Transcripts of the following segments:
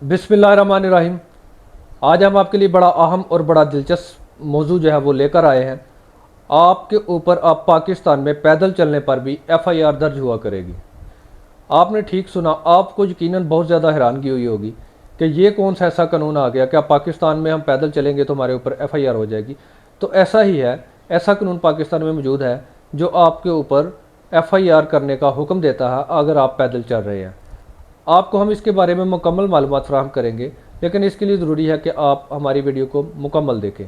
बिस्मिल्लाहिर्रहमानिर्रहीम। आज हम आपके लिए बड़ा अहम और बड़ा दिलचस्प मौजू जो है वो लेकर आए हैं। आपके ऊपर आप पाकिस्तान में पैदल चलने पर भी एफआईआर दर्ज हुआ करेगी। आपने ठीक सुना। आपको यकीनन बहुत ज़्यादा हैरानगी हुई होगी कि ये कौन सा ऐसा कानून आ गया कि आप पाकिस्तान में हम पैदल चलेंगे तो हमारे ऊपर एफआईआर हो जाएगी। तो ऐसा ही है, ऐसा कानून पाकिस्तान में मौजूद है जो आपके ऊपर एफआईआर करने का हुक्म देता है अगर आप पैदल चल रहे हैं। आपको हम इसके बारे में मुकम्मल मालूमात फराहम करेंगे, लेकिन इसके लिए ज़रूरी है कि आप हमारी वीडियो को मुकम्मल देखें।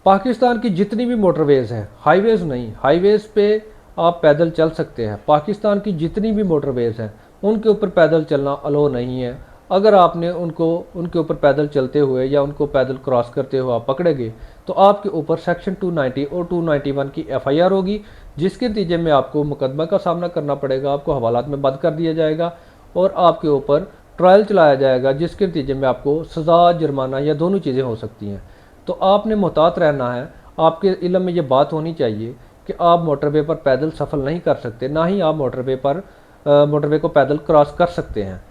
पाकिस्तान की जितनी भी मोटरवेज़ हैं, हाईवेज़ नहीं, हाईवेज़ पे आप पैदल चल सकते हैं। पाकिस्तान की जितनी भी मोटरवेज़ हैं उनके ऊपर पैदल चलना अलो नहीं है। अगर आपने उनको उनके ऊपर पैदल चलते हुए या उनको पैदल क्रॉस करते हुए आप पकड़ेंगे तो आपके ऊपर सेक्शन 290 और 291 की एफआईआर होगी, जिसके नतीजे में आपको मुकदमा का सामना करना पड़ेगा। आपको हवालात में बंद कर दिया जाएगा और आपके ऊपर ट्रायल चलाया जाएगा, जिसके नतीजे में आपको सज़ा, जुर्माना या दोनों चीज़ें हो सकती हैं। तो आपने मोहतात रहना है। आपके इल्म में ये बात होनी चाहिए कि आप मोटरवे पर पैदल सफ़र नहीं कर सकते, ना ही आप मोटरवे को पैदल क्रॉस कर सकते हैं।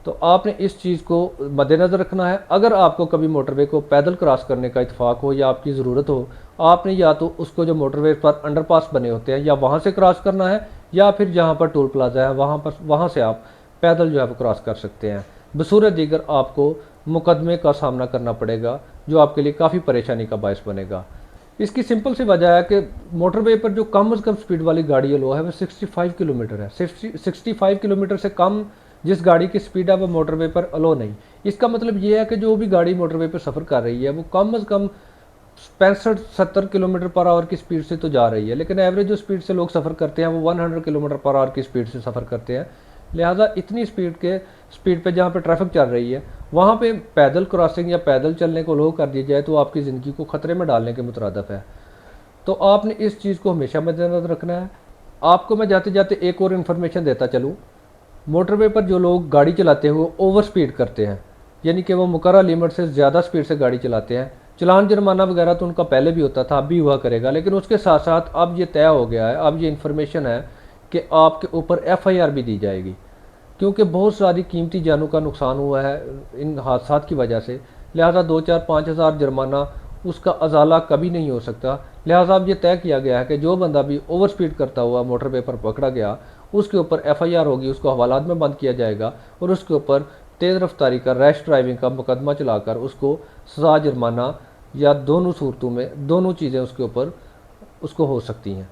तो आपने इस चीज़ को मद्देनज़र रखना है। अगर आपको कभी मोटरवे को पैदल क्रॉस करने का इत्फाक हो या आपकी ज़रूरत हो, आपने या तो उसको जो मोटरवे पर अंडरपास बने होते हैं या वहाँ से क्रॉस करना है, या फिर जहाँ पर टोल प्लाजा है वहाँ से आप पैदल जो है वो क्रॉस कर सकते हैं। बसूरत दीगर आपको मुकदमे का सामना करना पड़ेगा, जो आपके लिए काफ़ी परेशानी का बायस बनेगा। इसकी सिंपल सी वजह है कि मोटरवे पर जो कम से कम स्पीड वाली गाड़ी लो है वो 65 किलोमीटर है। 65 किलोमीटर से कम जिस गाड़ी की स्पीड है वो मोटरवे पर अलो नहीं। इसका मतलब ये है कि जो भी गाड़ी मोटरवे पर सफ़र कर रही है वो कम से कम 65-70 किलोमीटर पर आवर की स्पीड से तो जा रही है, लेकिन एवरेज जो स्पीड से लोग सफ़र करते हैं वो 100 किलोमीटर पर आवर की स्पीड से सफ़र करते हैं। लिहाजा इतनी स्पीड पे जहाँ पे ट्रैफिक चल रही है वहाँ पे पैदल क्रॉसिंग या पैदल चलने को लो कर दिया जाए तो आपकी ज़िंदगी को ख़तरे में डालने के मुतरादफ है। तो आपने इस चीज़ को हमेशा मद्देनज़र रखना है। आपको मैं जाते जाते एक और इन्फॉर्मेशन देता चलूँ। मोटरवे पर जो लोग गाड़ी चलाते हुए ओवर स्पीड करते हैं, यानी कि वो मुकर्रर लिमिट से ज़्यादा स्पीड से गाड़ी चलाते हैं, चलान जुर्माना वगैरह तो उनका पहले भी होता था, अब भी हुआ करेगा, लेकिन उसके साथ साथ अब ये तय हो गया है, अब ये इन्फॉर्मेशन है कि आपके ऊपर एफआईआर भी दी जाएगी, क्योंकि बहुत सारी कीमती जानों का नुकसान हुआ है इन हादसा की वजह से। लिहाजा 2-4-5 हज़ार जुर्माना उसका अजाला कभी नहीं हो सकता। लिहाजा अब ये तय किया गया है कि जो बंदा भी ओवर स्पीड करता हुआ मोटरवे पर पकड़ा गया उसके ऊपर एफआईआर होगी, उसको हवालात में बंद किया जाएगा और उसके ऊपर तेज़ रफ्तारी का, रैश ड्राइविंग का मुकदमा चलाकर उसको सज़ा, जुर्माना या दोनों सूरतों में दोनों चीज़ें उसके ऊपर उसको हो सकती हैं।